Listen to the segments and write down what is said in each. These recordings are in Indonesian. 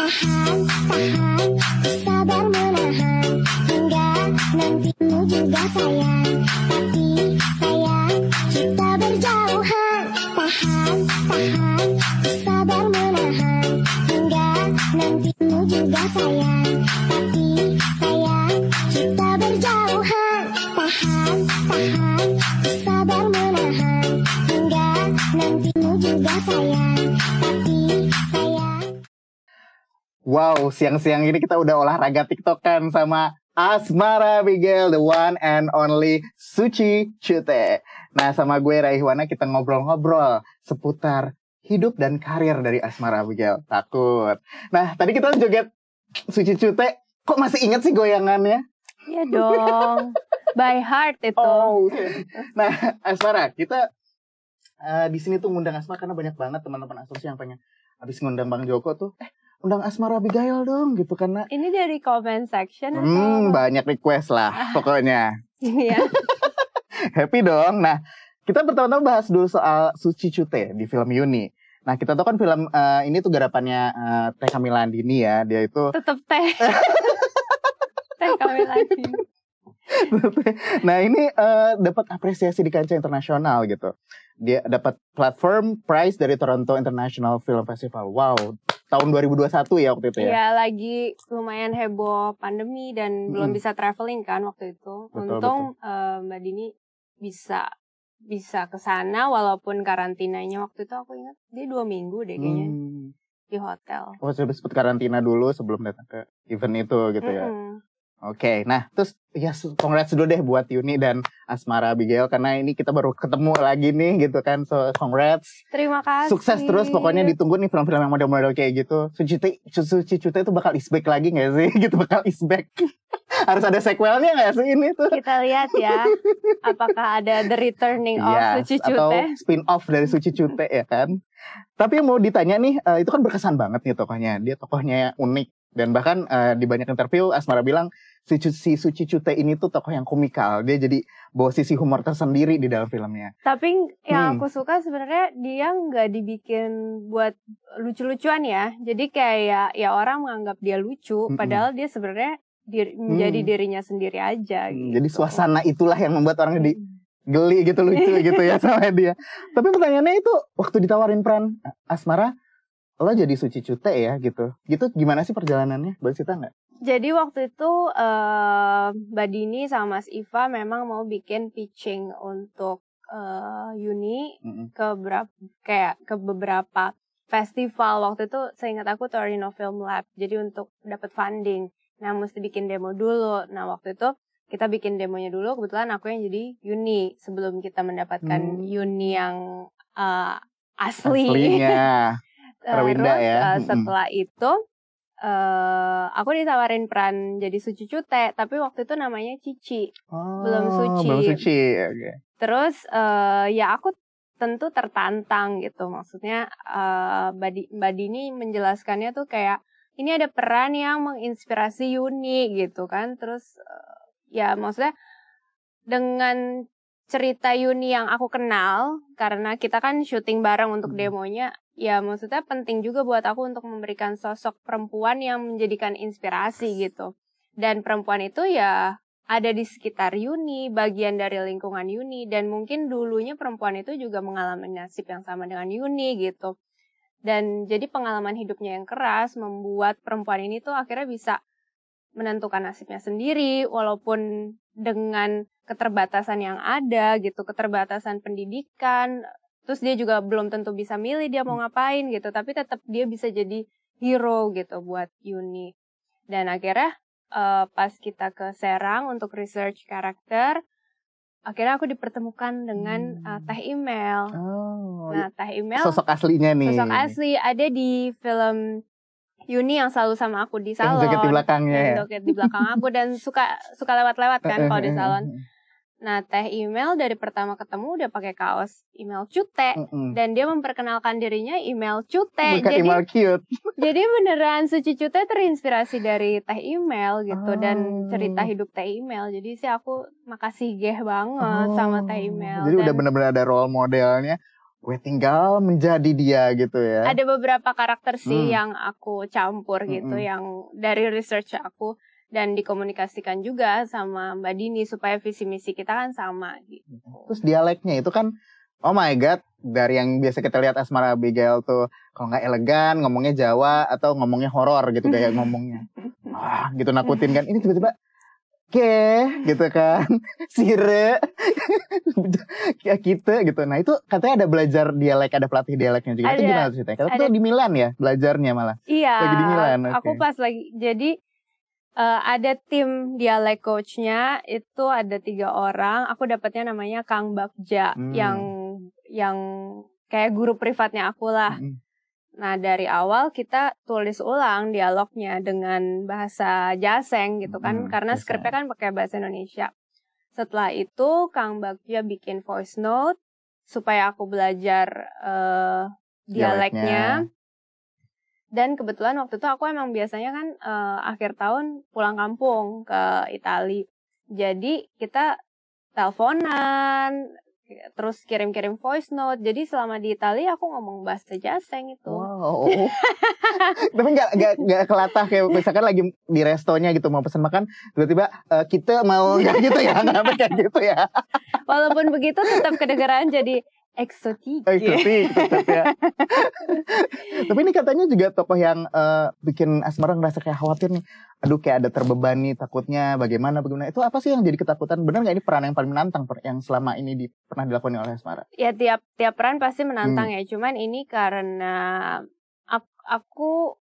tahan, sabar menahan, hingga nantimu juga sayang. Tapi sayang, kita berjauhan. Tahan, sabar menahan, hingga nantimu juga sayang. Tapi sayang, kita berjauhan. Tahan, sabar menahan, hingga nantimu juga sayang. Tapi sayang. Wow, siang-siang ini kita udah olahraga TikTokan sama Asmara Abigail, the one and only Suci Cute. Nah, sama gue Raihwana kita ngobrol-ngobrol seputar hidup dan karir dari Asmara Abigail. Takut. Nah, tadi kita joget Suci Cute, kok masih ingat sih goyangannya? Iya dong, by heart itu. Oh, nah Asmara, kita di sini tuh ngundang Asmara karena banyak banget teman-teman asosiasi yang pengen abis ngundang Bang Joko tuh, undang Asmara Abigail dong gitu karena. Ini dari comment section atau? Banyak request lah pokoknya. Iya. Happy dong. Nah, kita pertama-tama bahas dulu soal Suci Cute di film Yuni. Nah, kita tahu kan film ini tuh garapannya Teh Kamilandini ya. Dia itu tetap teh. Teh Kamilandini. Nah, ini dapat apresiasi di kancah internasional gitu. Dia dapat platform prize dari Toronto International Film Festival. Wow, tahun 2021 ya waktu itu ya. Iya, lagi lumayan heboh pandemi dan belum bisa traveling kan waktu itu. Betul, Untung Mbak Dini bisa ke sana walaupun karantinanya waktu itu aku ingat dia 2 minggu deh kayaknya di hotel. Oh, sudah sempat karantina dulu sebelum datang ke event itu gitu ya. Oke, nah terus ya congrats dulu deh buat Yuni dan Asmara Abigail karena ini kita baru ketemu lagi nih gitu kan, so congrats. Terima kasih. Sukses terus pokoknya, ditunggu nih film-film yang model-model kayak gitu. Suci Cute itu bakal is back lagi gak sih? Gitu bakal is back. Harus ada sequelnya gak sih ini tuh? Kita lihat ya, apakah ada The Returning of Suci Cute. Atau spin-off dari Suci Cute ya kan. Tapi yang mau ditanya nih, itu kan berkesan banget nih tokohnya. Dia tokohnya unik. Dan bahkan di banyak interview Asmara bilang si Suci Cute ini tuh tokoh yang komikal. Dia jadi bawa sisi humor tersendiri di dalam filmnya. Tapi yang aku suka sebenarnya dia nggak dibikin buat lucu-lucuan ya. Jadi kayak ya orang menganggap dia lucu, padahal dia sebenarnya menjadi dirinya sendiri aja. Gitu. Jadi suasana itulah yang membuat orang jadi geli gitu, lucu gitu ya sama dia. Tapi pertanyaannya itu waktu ditawarin peran Asmara, lo jadi Suci Cute ya gitu. Gitu gimana sih perjalanannya? Boleh cerita nggak? Jadi waktu itu Mbak Dini sama Mas Iva memang mau bikin pitching untuk Yuni ke beberapa festival. Waktu itu seingat aku Torino Film Lab. Jadi untuk dapat funding. Nah, mesti bikin demo dulu. Nah, waktu itu kita bikin demonya dulu. Kebetulan aku yang jadi Yuni sebelum kita mendapatkan Yuni yang aslinya. Terwinda ya. Setelah itu aku ditawarin peran jadi Suci Cute, tapi waktu itu namanya Cici, belum Suci. Okay. Terus ya aku tentu tertantang gitu, maksudnya Mbak Dini menjelaskannya tuh kayak ini ada peran yang menginspirasi Yuni gitu kan, terus ya maksudnya dengan cerita Yuni yang aku kenal, karena kita kan syuting bareng untuk demonya, ya maksudnya penting juga buat aku untuk memberikan sosok perempuan yang menjadikan inspirasi gitu. Dan perempuan itu ya ada di sekitar Yuni, bagian dari lingkungan Yuni, dan mungkin dulunya perempuan itu juga mengalami nasib yang sama dengan Yuni gitu. Dan jadi pengalaman hidupnya yang keras membuat perempuan ini tuh akhirnya bisa menentukan nasibnya sendiri, walaupun dengan keterbatasan yang ada gitu, keterbatasan pendidikan, terus dia juga belum tentu bisa milih dia mau ngapain gitu, tapi tetap dia bisa jadi hero gitu buat Yuni. Dan akhirnya pas kita ke Serang untuk research karakter, akhirnya aku dipertemukan dengan Teh Imel. Nah, Teh Imel sosok aslinya nih. Sosok asli ada di film Yuni yang selalu sama aku di salon. Yang joget di belakangnya. Yang joget di belakang aku dan suka lewat-lewat kan kalau di salon. Nah, Teh Imel dari pertama ketemu udah pakai kaos Imel Cute dan dia memperkenalkan dirinya Imel Cute. Bukan Imel cute. Jadi beneran Suci Cute terinspirasi dari Teh Imel gitu dan cerita hidup Teh Imel. Jadi sih aku makasih banget sama Teh Imel. Jadi udah bener-bener ada role modelnya. gue tinggal menjadi dia gitu ya. Ada beberapa karakter sih yang aku campur gitu, yang dari research aku dan dikomunikasikan juga sama Mbak Dini supaya visi misi kita kan sama gitu. Terus dialeknya itu kan, oh my god, dari yang biasa kita lihat Asmara Abigail tuh kalau nggak elegan ngomongnya Jawa atau ngomongnya horor gitu kayak ngomongnya, wah gitu nakutin kan. Ini tiba-tiba gitu kan, sire, kita gitu. Nah itu katanya ada belajar dialek, ada pelatih dialeknya juga. Itu gimana ceritanya? Katanya tuh di Milan ya belajarnya malah. Iya. Lagi di Milan. Aku pas lagi jadi ada tim dialek coachnya itu ada 3 orang. Aku dapatnya namanya Kang Bagja yang kayak guru privatnya aku lah. Nah dari awal kita tulis ulang dialognya dengan bahasa Jaseng gitu kan, karena skripnya kan pakai bahasa Indonesia. Setelah itu Kang Bagja bikin voice note supaya aku belajar dialeknya. Dan kebetulan waktu itu aku emang biasanya kan akhir tahun pulang kampung ke Itali. Jadi kita teleponan, terus kirim-kirim voice note. Jadi selama di Italia aku ngomong bahasa Jaseng itu. Wow. Tapi nggak kelatah kayak misalkan lagi di restonya gitu mau pesan makan, tiba-tiba kita mau nggak gitu ya, nggak kayak gitu ya. Walaupun begitu tetap kedengaran jadi eksotik tetap ya. Tapi ini katanya juga tokoh yang bikin Asmara ngerasa kayak khawatir nih. Aduh kayak ada terbebani takutnya bagaimana. Itu apa sih yang jadi ketakutan? Benar nggak ini peran yang paling menantang yang selama ini pernah dilakukan oleh Asmara? Ya tiap peran pasti menantang ya. Cuman ini karena aku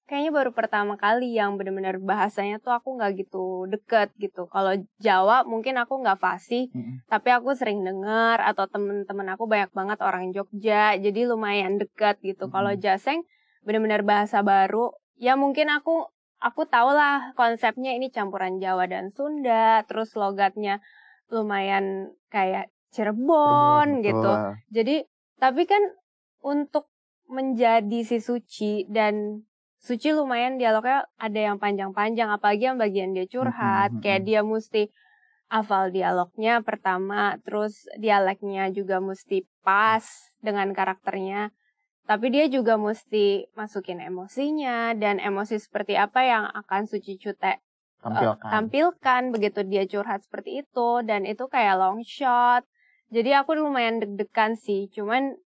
kayaknya baru pertama kali yang benar-benar bahasanya tuh aku nggak gitu deket gitu. Kalau Jawa mungkin aku nggak fasih, tapi aku sering dengar atau temen-temen aku banyak banget orang Jogja, jadi lumayan deket gitu. Kalau Jaseng benar-benar bahasa baru, ya mungkin aku tahu lah konsepnya ini campuran Jawa dan Sunda, terus logatnya lumayan kayak Cirebon gitu. Jadi tapi kan untuk menjadi si Suci dan Suci lumayan dialognya ada yang panjang-panjang, apalagi yang bagian dia curhat, kayak dia mesti hafal dialognya pertama, terus dialeknya juga mesti pas dengan karakternya, tapi dia juga mesti masukin emosinya, dan emosi seperti apa yang akan Suci Cute tampilkan begitu dia curhat seperti itu, dan itu kayak long shot, jadi aku lumayan deg-degan sih, cuman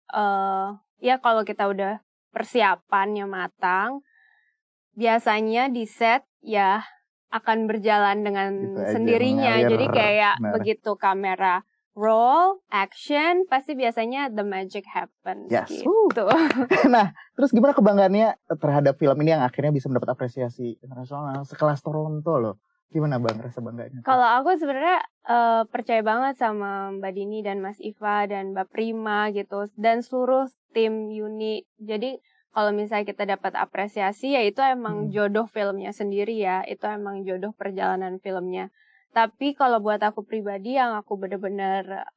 ya kalau kita udah persiapannya matang, biasanya di set ya akan berjalan dengan gitu sendirinya. Jadi kayak begitu kamera roll, action, pasti biasanya the magic happen gitu. Nah, terus gimana kebanggaannya terhadap film ini yang akhirnya bisa mendapat apresiasi internasional sekelas Toronto loh? Gimana Bang rasa bangganya? Kalau aku sebenarnya percaya banget sama Mbak Dini dan Mas Iva dan Mbak Prima gitu, dan seluruh tim Uni. Jadi kalau misalnya kita dapat apresiasi ya itu emang jodoh filmnya sendiri ya, itu emang jodoh perjalanan filmnya. Tapi kalau buat aku pribadi yang aku bener-bener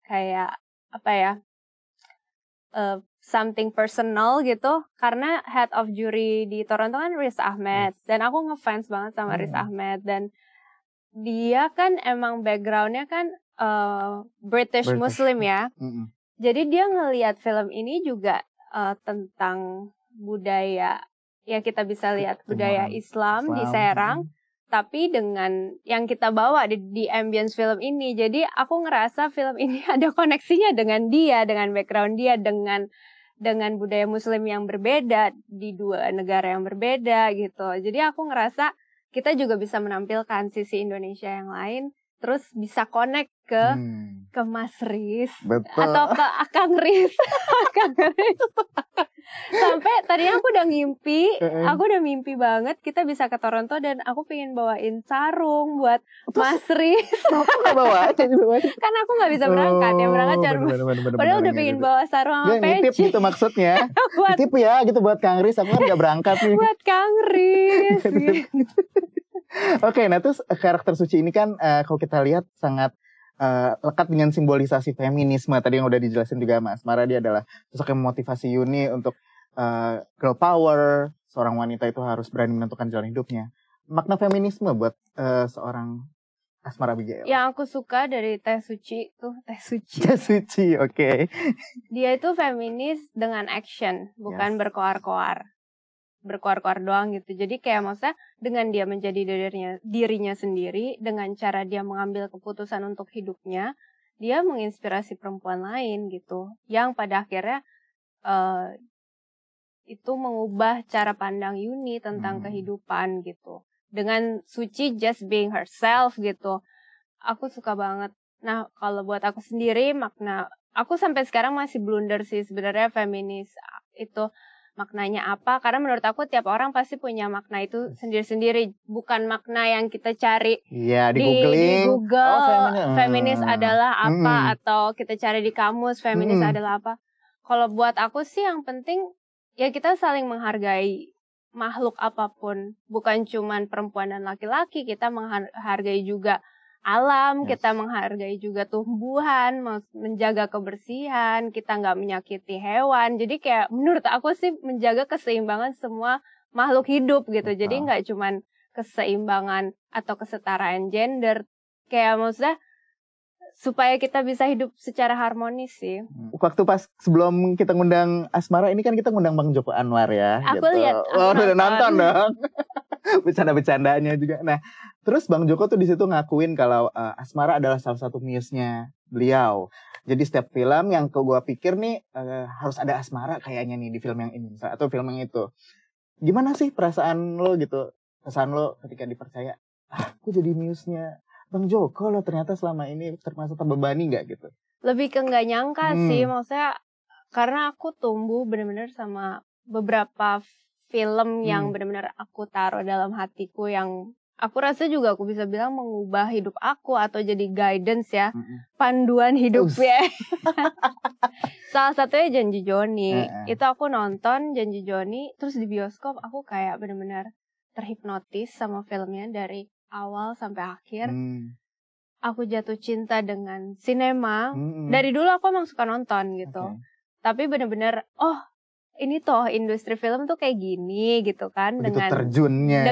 kayak apa ya, something personal gitu, karena head of jury di Toronto kan Riz Ahmed, dan aku ngefans banget sama Riz Ahmed, dan dia kan emang backgroundnya kan British Muslim ya, jadi dia ngelihat film ini juga tentang budaya, ya kita bisa lihat budaya Islam di Serang, tapi dengan yang kita bawa di ambience film ini. Jadi aku ngerasa film ini ada koneksinya dengan dia, dengan background dia, dengan budaya Muslim yang berbeda di 2 negara yang berbeda gitu. Jadi aku ngerasa kita juga bisa menampilkan sisi Indonesia yang lain, terus bisa connect ke Mas Riz. Betul. Atau ke Akang Riz. Sampai tadinya aku udah mimpi banget kita bisa ke Toronto, dan aku pengen bawain sarung buat Mas Riz. Kan aku gak bisa berangkat, yang berangkat padahal udah pengen bawa sarung sama peci. Nitip gitu maksudnya. Nitip ya gitu buat Kang Riz, aku kan gak berangkat nih. Buat Kang Riz. Oke, nah terus karakter Suci ini kan kalau kita lihat sangat lekat dengan simbolisasi feminisme. Tadi yang udah dijelasin juga Mas Asmara, dia adalah sosok yang memotivasi Yuni untuk girl power, seorang wanita itu harus berani menentukan jalan hidupnya. Makna feminisme buat seorang Asmara Abigail? Yang aku suka dari Teh Suci tuh, Teh Suci. Teh Suci, oke. Dia itu feminis dengan action, bukan berkoar-koar. Berkoar-koar doang gitu. Jadi kayak maksudnya dengan dia menjadi dirinya sendiri, dengan cara dia mengambil keputusan untuk hidupnya, dia menginspirasi perempuan lain gitu. Yang pada akhirnya itu mengubah cara pandang Yuni tentang kehidupan gitu. Dengan Suci just being herself gitu. Aku suka banget. Nah, kalau buat aku sendiri makna, aku sampai sekarang masih blunder sih sebenarnya feminis itu maknanya apa, karena menurut aku tiap orang pasti punya makna itu sendiri-sendiri, bukan makna yang kita cari di Google feminis adalah apa, atau kita cari di kamus feminis adalah apa. Kalau buat aku sih yang penting ya kita saling menghargai makhluk apapun, bukan cuman perempuan dan laki-laki, kita menghargai juga alam, kita menghargai juga tumbuhan, menjaga kebersihan, kita nggak menyakiti hewan. Jadi kayak menurut aku sih menjaga keseimbangan semua makhluk hidup gitu. Jadi nggak cuman keseimbangan atau kesetaraan gender, kayak maksudnya supaya kita bisa hidup secara harmonis sih. Waktu pas sebelum kita ngundang Asmara, ini kan kita ngundang Bang Joko Anwar ya. Aku lihat, udah nonton dong. Bercanda-bercandanya juga. Nah, terus Bang Joko tuh di situ ngakuin kalau Asmara adalah salah satu muse-nya beliau. Jadi setiap film yang gue pikir nih harus ada Asmara kayaknya nih di film yang ini atau film yang itu. Gimana sih perasaan lo gitu? Kesan lo ketika dipercaya, aku jadi muse-nya Bang Joko lo ternyata selama ini termasuk terbebani nggak gitu? Lebih ke nggak nyangka sih, maksudnya karena aku tumbuh benar-benar sama beberapa film yang benar-benar aku taruh dalam hatiku, yang aku rasa juga aku bisa bilang mengubah hidup aku atau jadi guidance ya, panduan hidup ya. Salah satunya Janji Joni. Itu aku nonton Janji Joni, terus di bioskop aku kayak benar-benar terhipnotis sama filmnya dari awal sampai akhir. Aku jatuh cinta dengan sinema. Dari dulu aku emang suka nonton gitu. Tapi benar-benar ini toh industri film tuh kayak gini gitu kan. Begitu dengan terjunnya.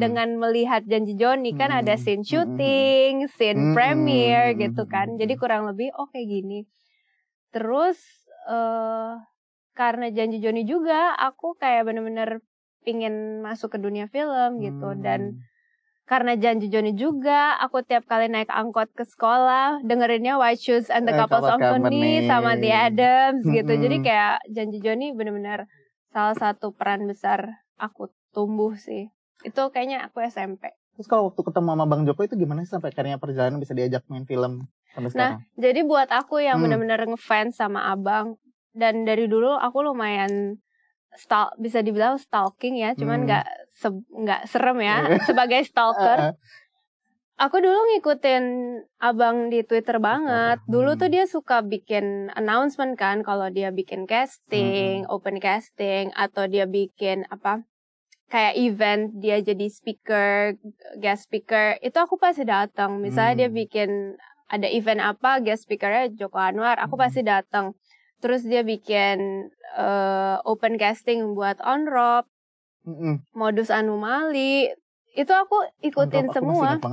Dengan melihat Janji Joni kan ada scene syuting, scene premiere gitu kan. Jadi kurang lebih kayak gini. Terus karena Janji Joni juga aku kayak benar-benar pingin masuk ke dunia film gitu. Dan karena Janji Joni juga, aku tiap kali naik angkot ke sekolah dengerinnya White Shoes and the Couples Company sama The Addams gitu. Jadi kayak Janji Joni benar-benar salah satu peran besar aku tumbuh sih. Itu kayaknya aku SMP. Terus kalau waktu ketemu sama Bang Joko itu gimana sih sampai akhirnya perjalanan bisa diajak main film sampai sekarang? Nah, jadi buat aku yang benar-benar ngefans sama Abang, dan dari dulu aku lumayan bisa dibilang stalking ya, cuman nggak serem ya sebagai stalker. Aku dulu ngikutin Abang di Twitter banget. Dulu tuh dia suka bikin announcement kan kalau dia bikin casting, open casting, atau dia bikin kayak event dia jadi speaker, guest speaker. Itu aku pasti datang. Misalnya dia bikin ada event guest speakernya Joko Anwar, aku pasti datang. Terus dia bikin open casting buat On Rob, Modus Anomali. Itu aku ikutin semua.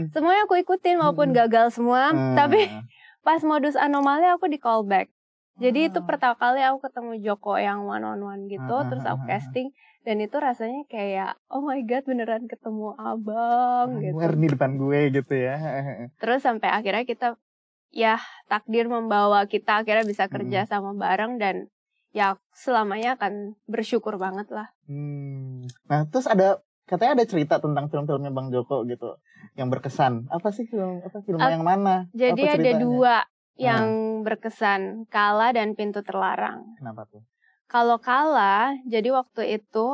Semuanya aku ikutin maupun gagal semua. Tapi pas Modus Anomali aku di callback. Jadi itu pertama kali aku ketemu Joko yang one on one gitu. Terus aku casting. Dan itu rasanya kayak oh my god beneran ketemu Abang gitu. Di depan gue gitu ya. Terus sampai akhirnya kita takdir membawa kita akhirnya bisa kerja sama bareng, dan ya selamanya akan bersyukur banget lah. Nah terus katanya ada cerita tentang film-filmnya Bang Joko gitu yang berkesan. Apa sih filmnya yang mana? Jadi ada 2 yang berkesan, Kala dan Pintu Terlarang. Kenapa tuh? Kalau Kala, jadi waktu itu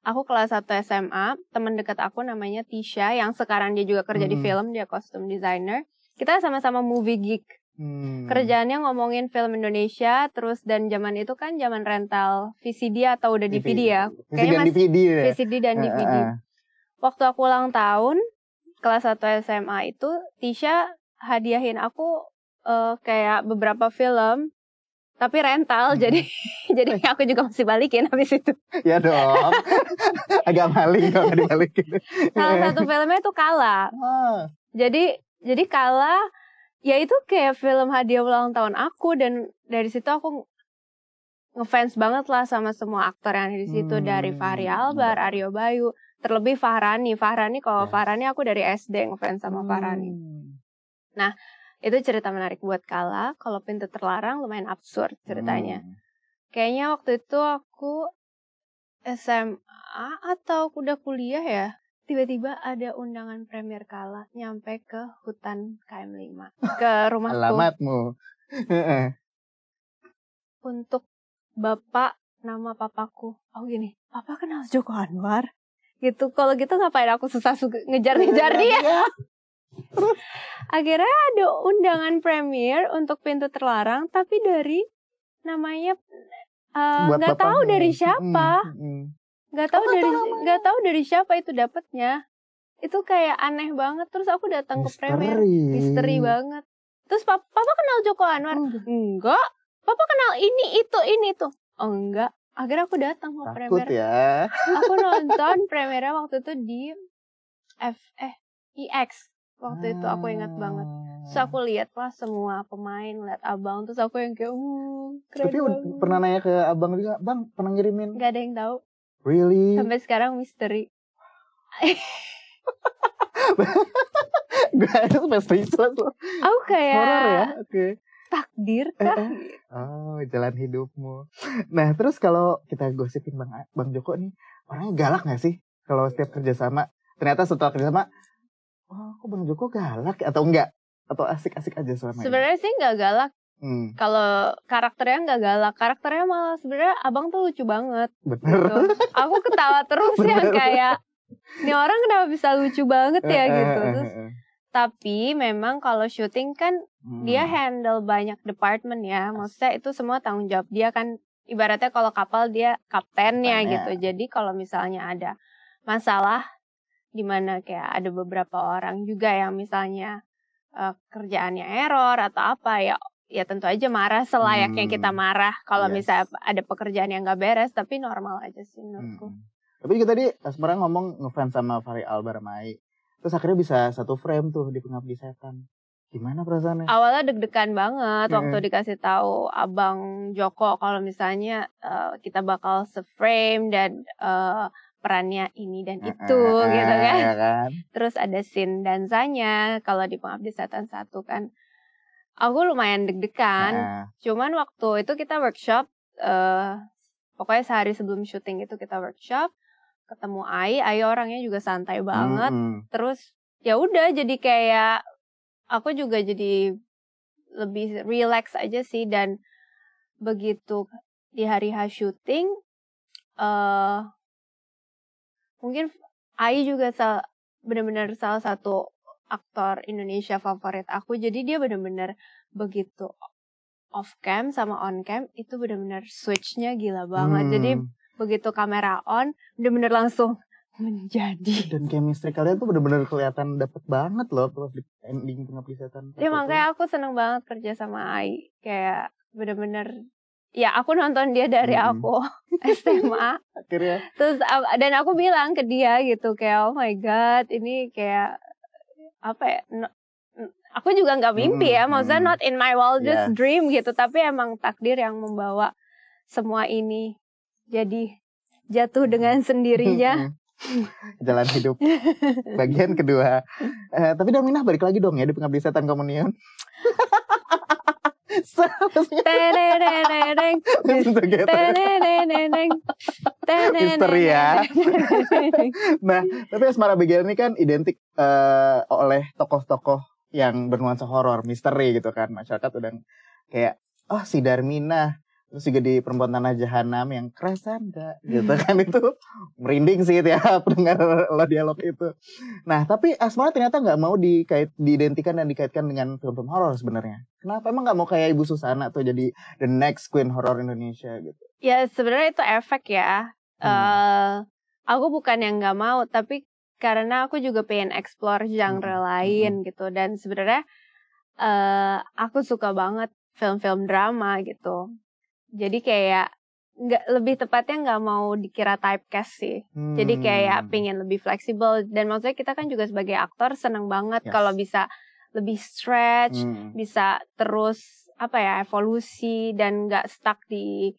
aku kelas 1 SMA, teman dekat aku namanya Tisha yang sekarang dia juga kerja di film, dia kostum designer. Kita sama-sama movie geek. Kerjaannya ngomongin film Indonesia, terus dan zaman itu kan zaman rental VCD atau udah DVD ya. Kayaknya VCD dan DVD. Waktu aku ulang tahun, kelas 1 SMA itu, Tisha hadiahin aku kayak beberapa film Tapi rental, jadi aku juga masih balikin habis itu. Ya dong. Agak maling kalau nggak dibalikin. Salah satu filmnya itu Kala. Jadi Kala, ya itu kayak film hadiah ulang tahun aku, dan dari situ aku ngefans banget lah sama semua aktor yang ada di situ, dari Fachri Albar, Aryo Bayu, terlebih Fahrani. Kalau Fahrani aku dari SD ngefans sama Fahrani. Nah, itu cerita menarik buat Kala. Kalau Pintu Terlarang lumayan absurd ceritanya. Kayaknya waktu itu aku SMA atau udah kuliah ya. Tiba-tiba ada undangan premier Kala nyampe ke hutan KM5. Ke rumahku. Alamatmu. Untuk bapak, nama papaku. Oh gini, papa kenal Joko Anwar? Gitu. Kalau gitu ngapain aku susah ngejar-ngejar dia? Akhirnya ada undangan premier untuk Pintu Terlarang, tapi dari namanya nggak tahu dari siapa, nggak tahu dari siapa itu dapetnya. Itu kayak aneh banget. Terus aku datang ke premier, misteri banget. Terus papa kenal Joko Anwar? Enggak. Papa kenal ini itu. Oh enggak. Akhirnya aku datang ke premier. Takut ya. Aku nonton premiernya waktu itu di IX. Waktu itu aku ingat banget. Terus aku lihat lah semua pemain, lihat abang. Terus aku yang kayak, keren. Tapi pernah nanya ke abang juga, bang pernah ngirimin? Gak ada yang tahu. Really? Sampai sekarang misteri. Gue ada speechless loh. Aku kayak horor ya, oke. Takdir kah? Oh, jalan hidupmu. Nah, terus kalau kita gosipin Bang Joko nih, orangnya galak gak sih? Kalau setiap kerjasama, ternyata setelah kerjasama, kok Bang Joko galak atau enggak? Atau asik-asik aja selama ini? Sebenarnya sih nggak galak. Kalau karakternya nggak galak, karakternya malah sebenarnya abang tuh lucu banget. Bener. Gitu. Aku ketawa terus yang kayak, ini orang kenapa bisa lucu banget ya gitu. Terus, tapi memang kalau syuting kan dia handle banyak department ya. Maksudnya itu semua tanggung jawab dia kan. Ibaratnya kalau kapal dia kaptennya gitu. Jadi kalau misalnya ada masalah, dimana kayak ada beberapa orang juga yang misalnya kerjaannya error atau apa, ya tentu aja marah selayaknya kita marah kalau misalnya ada pekerjaan yang nggak beres, tapi normal aja sih menurutku. Tapi juga tadi Asmara ngomong ngefans sama Fachri Albar Mai, terus akhirnya bisa satu frame tuh di Pengabdi Setan. Gimana perasaannya? Awalnya deg-degan banget waktu dikasih tahu Abang Joko kalau misalnya kita bakal se-frame dan perannya ini dan itu gitu kan. Terus ada scene dansanya kalau di Pengabdi Setan 1 kan. Aku lumayan deg-degan. Cuman waktu itu kita workshop, pokoknya sehari sebelum syuting itu kita workshop, ketemu Ai orangnya juga santai banget. Terus ya udah jadi kayak aku juga jadi lebih relax aja sih, dan begitu di hari H syuting mungkin Ai juga benar-benar salah satu aktor Indonesia favorit aku. Jadi dia benar-benar begitu off cam sama on cam itu benar-benar switch-nya gila banget. Jadi begitu kamera on benar-benar langsung menjadi. Dan chemistry kalian tuh benar-benar kelihatan dapet banget loh pas di ending Pengabdi Setan. Ya makanya aku seneng banget kerja sama Ai. Kayak benar-benar ya aku nonton dia dari aku SMA. Akhirnya. Terus dan aku bilang ke dia gitu kayak, oh my god, ini kayak apa ya? Aku juga nggak mimpi ya, maksudnya not in my wildest dream gitu, tapi emang takdir yang membawa semua ini jadi jatuh dengan sendirinya. Jalan hidup bagian kedua. Tapi Daminah balik lagi dong ya di Pengabdi Setan Komunion. Misteri ya. Nah, tapi Asmara Abigail ini kan identik oleh tokoh-tokoh yang bernuansa horor, misteri gitu kan. Masyarakat udah kayak, oh si Darminah, terus juga di Perempuan Tanah Jahanam yang kerasan gak gitu kan. Itu merinding sih tiap dengar lo dialog itu. Nah tapi Asmara ternyata gak mau diidentikan dan dikaitkan dengan film-film horor sebenarnya. Kenapa? Emang gak mau kayak Ibu Susana tuh jadi the next queen horror Indonesia gitu? Ya sebenarnya itu efek ya. Aku bukan yang gak mau, tapi karena aku juga pengen explore genre lain gitu. Dan sebenarnya aku suka banget film-film drama gitu. Jadi kayak lebih tepatnya nggak mau dikira typecast sih. Jadi kayak pengen lebih fleksibel, dan maksudnya kita kan juga sebagai aktor seneng banget kalau bisa lebih stretch, bisa terus evolusi dan nggak stuck di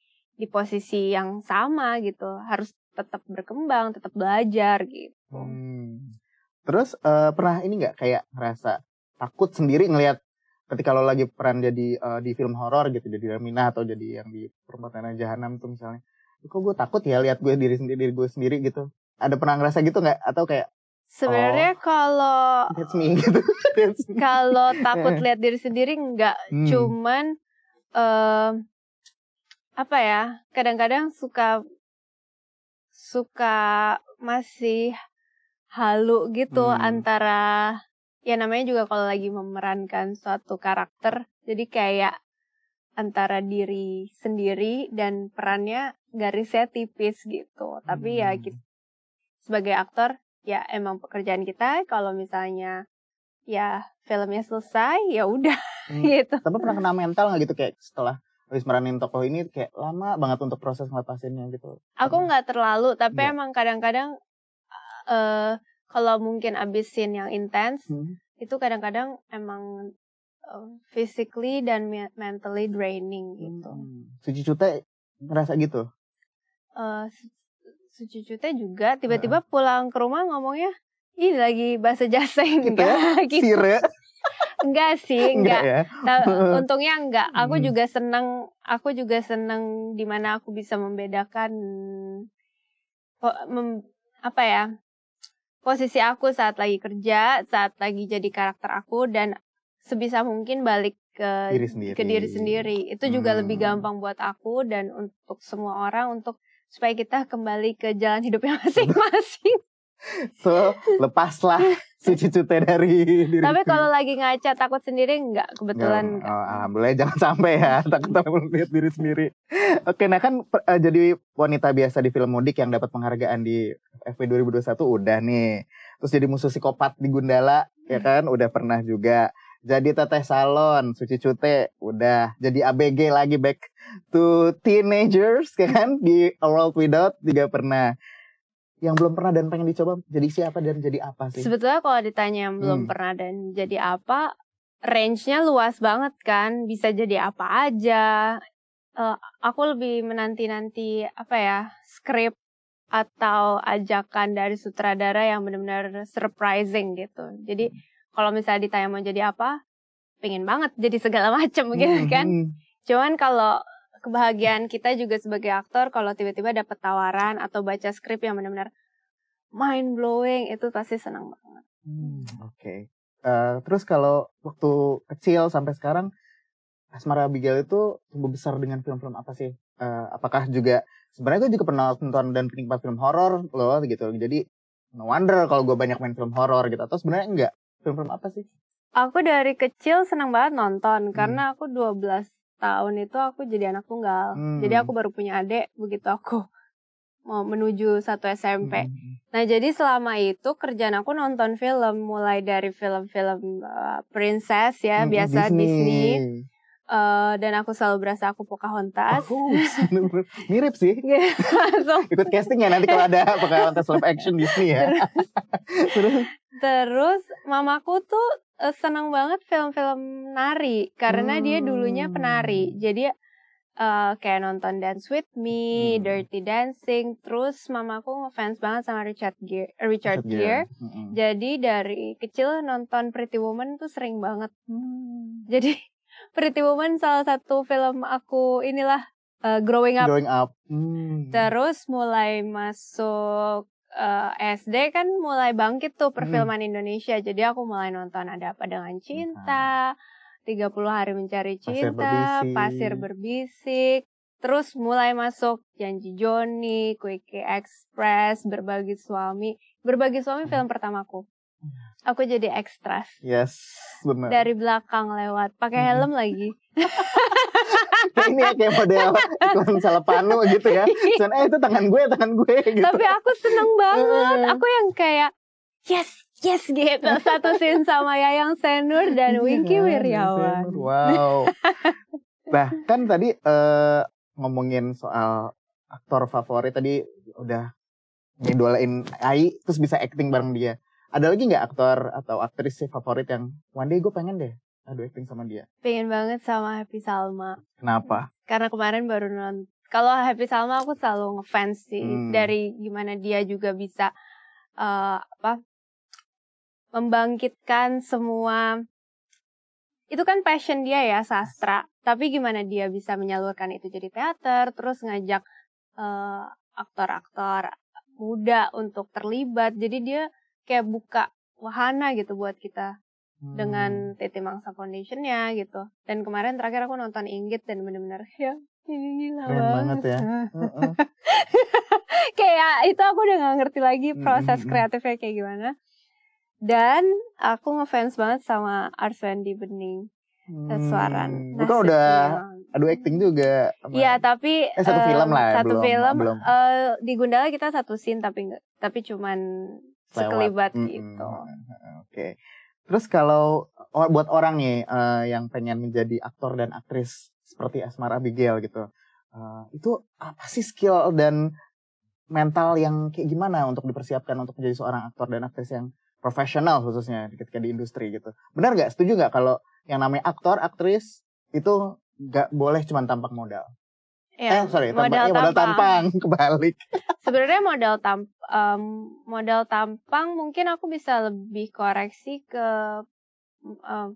posisi yang sama gitu. Harus tetap berkembang, tetap belajar gitu. Terus pernah ini nggak kayak ngerasa takut sendiri ngelihat ketika lo lagi peran jadi di film horor gitu, jadi Ramina atau jadi yang di Perempatan Jahanam tuh misalnya, kok gue takut ya lihat diri gue sendiri gitu? Ada pernah ngerasa gitu nggak? Atau kayak sebenarnya kalau that's me gitu. kalau takut lihat diri sendiri enggak, cuman kadang-kadang suka masih halu gitu antara, ya namanya juga kalau lagi memerankan suatu karakter, jadi kayak antara diri sendiri dan perannya garisnya tipis gitu. Tapi ya sebagai aktor ya emang pekerjaan kita, kalau misalnya ya filmnya selesai ya udah gitu. Tapi pernah kena mental nggak gitu, kayak setelah habis meranin tokoh ini kayak lama banget untuk proses ngelepasinnya gitu? Aku nggak terlalu, tapi emang kadang-kadang kalau mungkin abis scene yang intens, itu kadang-kadang emang physically dan mentally draining gitu. Suci Cute ngerasa gitu? Suci Cute juga tiba-tiba pulang ke rumah ngomongnya, ih lagi bahasa Jaseng gitu ya? gitu. Sire? Enggak sih, enggak. Ya? Untungnya enggak. Aku juga seneng dimana aku bisa membedakan posisi aku saat lagi kerja, saat lagi jadi karakter aku, dan sebisa mungkin balik ke diri sendiri. Itu juga lebih gampang buat aku dan untuk semua orang, untuk supaya kita kembali ke jalan hidupnya masing-masing. So, lepaslah Suci Cute dari diri. Tapi kalau lagi ngaca takut sendiri enggak, kebetulan enggak. Alhamdulillah, jangan sampai ya takut melihat diri sendiri. Oke, nah kan jadi wanita biasa di film mudik yang dapat penghargaan di FP 2021 udah nih. Terus jadi musuh psikopat di Gundala, ya kan? Udah pernah juga. Jadi teteh salon, Suci Cute udah. Jadi ABG lagi, back to teenagers, kan? Di A World Without juga pernah. Yang belum pernah dan pengen dicoba jadi siapa dan jadi apa sih? Sebetulnya kalau ditanya yang belum pernah dan jadi apa, range-nya luas banget kan, bisa jadi apa aja. Aku lebih menanti-nanti skrip atau ajakan dari sutradara yang benar-benar surprising gitu. Jadi kalau misalnya ditanya mau jadi apa, pengen banget jadi segala macam gitu kan. Cuman kalau kebahagiaan kita juga sebagai aktor, kalau tiba-tiba dapat tawaran atau baca skrip yang benar-benar mind blowing, itu pasti senang banget. Oke. Terus kalau waktu kecil sampai sekarang, Asmara Abigail itu tumbuh besar dengan film-film apa sih? Apakah juga sebenarnya gue juga pernah nonton dan penikmat film horor loh gitu. Jadi no wonder kalau gue banyak main film horor gitu. Atau sebenarnya enggak? Film-film apa sih? Aku dari kecil senang banget nonton karena aku 12 tahun itu aku jadi anak tunggal. Jadi aku baru punya adik begitu aku mau menuju 1 SMP. Nah jadi selama itu kerjaan aku nonton film, mulai dari film-film princess ya, biasa Disney. Dan aku selalu berasa aku Pocahontas. Mirip sih. Ikut casting ya nanti kalau ada Pocahontas live action Disney ya. Terus mamaku tuh senang banget film-film nari karena dia dulunya penari. Jadi kayak nonton Dance With Me, Dirty Dancing. Terus mamaku ngefans banget sama Richard Gere. Jadi dari kecil nonton Pretty Woman tuh sering banget. Jadi Pretty Woman salah satu film aku growing up. Terus mulai masuk SD kan mulai bangkit tuh perfilman Indonesia. Jadi aku mulai nonton Ada Apa Dengan Cinta, 30 Hari Mencari Cinta, Pasir Berbisik. Terus mulai masuk Janji Joni, Quickie Express, Berbagi Suami. Berbagi Suami film pertamaku. Aku jadi ekstras. Yes, benar. Dari belakang lewat, pakai helm lagi. Ini ya kayak model iklan Salepano gitu ya. Cuman itu tangan gue gitu. Tapi aku seneng banget. Aku yang kayak yes gitu. Satu scene sama Yayang Senur dan Wingky Wiryawan. Wow. Nah kan tadi ngomongin soal aktor favorit tadi udah ngidolain Ai terus bisa acting bareng dia. Ada lagi nggak aktor atau aktris favorit yang one day gue pengen deh acting sama dia? Pengen banget sama Happy Salma. Kenapa? Karena kemarin baru nonton. Kalau Happy Salma aku selalu ngefans sih dari gimana dia juga bisa membangkitkan semua. Itu kan passion dia ya, sastra. Tapi gimana dia bisa menyalurkan itu jadi teater, terus ngajak aktor-aktor muda untuk terlibat. Jadi dia kayak buka wahana gitu buat kita dengan Titi Mangsa Foundation-nya gitu. Dan kemarin terakhir aku nonton Inggit dan benar-benar ya ini gila banget ya. Kayak itu aku udah gak ngerti lagi proses kreatifnya kayak gimana. Dan aku ngefans banget sama Arswendi Bening. Suaran. Bukan udah adu acting juga. Iya, tapi satu film lah. Belum. Di Gundala kita satu scene tapi cuman sekelibat gitu. Oke. Terus kalau buat orang nih yang pengen menjadi aktor dan aktris seperti Asmara Abigail gitu, itu apa sih skill dan mental yang kayak gimana untuk dipersiapkan untuk menjadi seorang aktor dan aktris yang profesional khususnya ketika di industri gitu? Benar nggak? Setuju nggak kalau yang namanya aktor, aktris itu nggak boleh cuma tampang modal? Ya, modal tampang kebalik. Sebenarnya modal tampang mungkin aku bisa lebih koreksi ke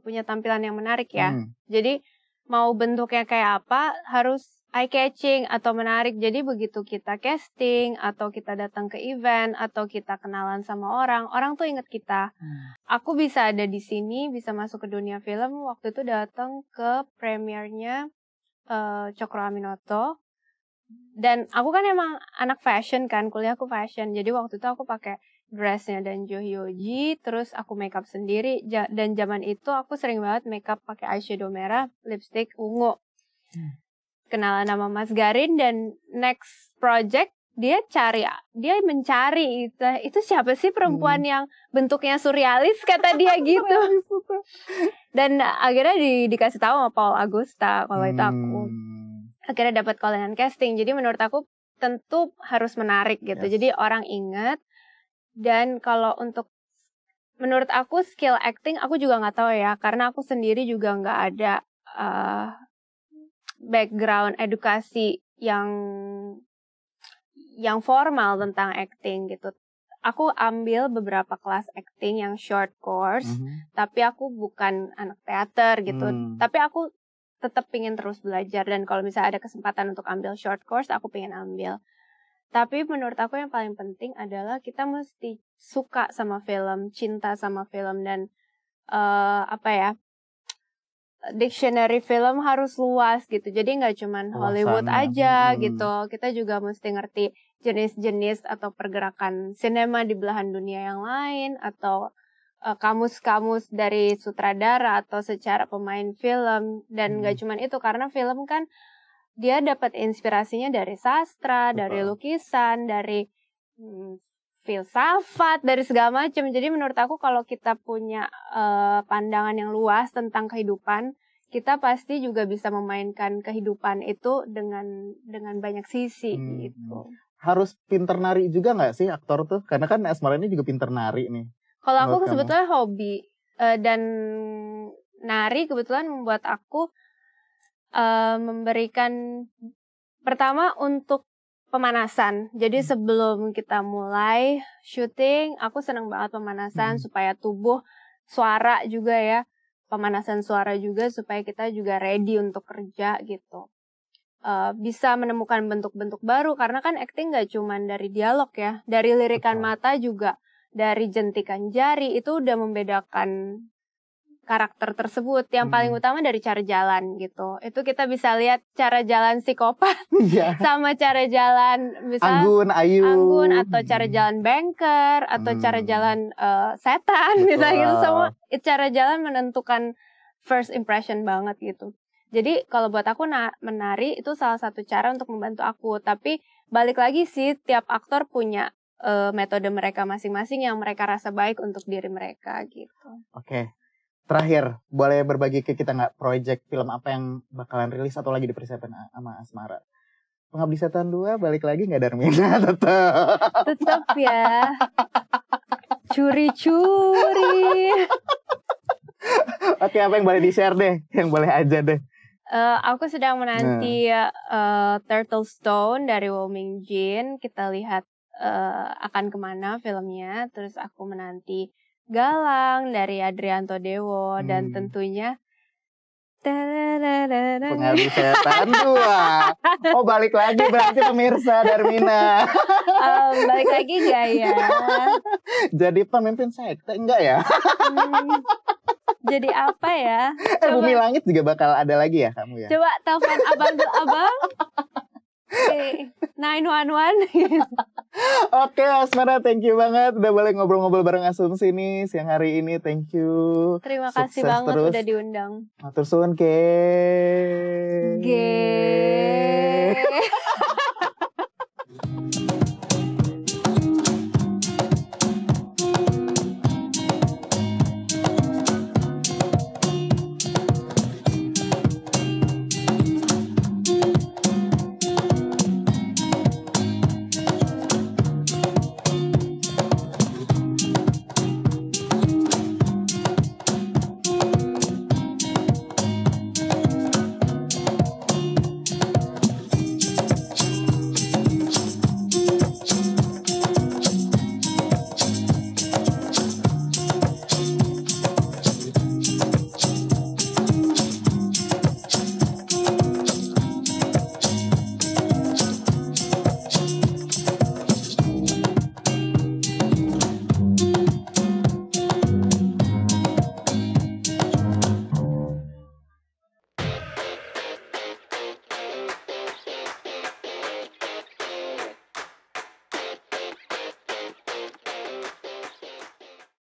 punya tampilan yang menarik ya. Jadi mau bentuknya kayak apa harus eye catching atau menarik. Jadi begitu kita casting atau kita datang ke event atau kita kenalan sama orang tuh inget kita. Aku bisa ada di sini, bisa masuk ke dunia film. Waktu itu datang ke premiernya Cokro Aminoto. Dan aku kan emang anak fashion kan, kuliahku fashion. Jadi waktu itu aku pakai dressnya dan Jo Hyoji, terus aku makeup sendiri. Dan zaman itu aku sering banget makeup pakai eyeshadow merah, lipstick ungu. Kenalan sama Mas Garin dan next project dia mencari itu siapa sih perempuan yang bentuknya surrealis kata dia gitu. Dan akhirnya dikasih tahu sama Paul Agusta kalau itu aku. Akhirnya dapat callingan casting. Jadi menurut aku tentu harus menarik gitu. Jadi orang ingat. Dan kalau untuk menurut aku skill acting aku juga nggak tahu ya, karena aku sendiri juga nggak ada background edukasi yang formal tentang acting gitu. Aku ambil beberapa kelas acting yang short course, tapi aku bukan anak teater gitu. Tapi aku tetap pingin terus belajar, dan kalau misalnya ada kesempatan untuk ambil short course, aku pingin ambil. Tapi menurut aku yang paling penting adalah kita mesti suka sama film, cinta sama film, dan dictionary film harus luas gitu. Jadi nggak cuman Hollywood aja gitu. Kita juga mesti ngerti jenis-jenis atau pergerakan sinema di belahan dunia yang lain, atau kamus-kamus dari sutradara atau secara pemain film. Dan nggak cuman itu, karena film kan dia dapat inspirasinya dari sastra, dari lukisan, dari filsafat, dari segala macam. Jadi menurut aku kalau kita punya pandangan yang luas tentang kehidupan, kita pasti juga bisa memainkan kehidupan itu dengan banyak sisi gitu. Harus pinter nari juga nggak sih aktor tuh? Karena kan Asmara ini juga pinter nari nih. Kalau aku sebetulnya hobi, dan nari kebetulan membuat aku memberikan pertama untuk pemanasan. Jadi sebelum kita mulai syuting, aku senang banget pemanasan supaya tubuh, suara juga ya, pemanasan suara juga supaya kita juga ready untuk kerja gitu. Bisa menemukan bentuk-bentuk baru, karena kan acting gak cuma dari dialog ya, dari lirikan mata juga, dari jentikan jari, itu udah membedakan karakter tersebut. Yang paling utama dari cara jalan gitu. Itu kita bisa lihat cara jalan psikopat sama cara jalan misalnya Anggun, atau cara jalan banker, atau cara jalan setan misalnya gitu. Semua cara jalan menentukan first impression banget gitu. Jadi kalau buat aku menari itu salah satu cara untuk membantu aku. Tapi balik lagi sih, tiap aktor punya metode mereka masing-masing yang mereka rasa baik untuk diri mereka gitu. Oke. Terakhir, boleh berbagi ke kita nggak project film apa yang bakalan rilis atau lagi dipersiapkan sama Asmara? Pengabdi Setan 2 balik lagi nggak Darmina tetap. Tetap ya. Curi-curi. Oke, apa yang boleh di-share deh? Yang boleh aja deh. Aku sedang menanti Turtle Stone dari Woo Min Jin. Kita lihat akan kemana filmnya. Terus aku menanti Galang dari Adrianto Dewo. Dan tentunya Pengabdi Setan 2. Oh, balik lagi berarti pemirsa Darmina. balik lagi gak ya? Jadi pemimpin sekte enggak ya? Jadi apa ya? Bumi Langit juga bakal ada lagi ya kamu ya? Coba telepon abang dulu, abang. 911. Oke, Asmara, thank you banget udah boleh ngobrol-ngobrol bareng Asumsi nih siang hari ini. Thank you. Terima kasih Sukses banget terus. udah diundang. Matur suwun, ke.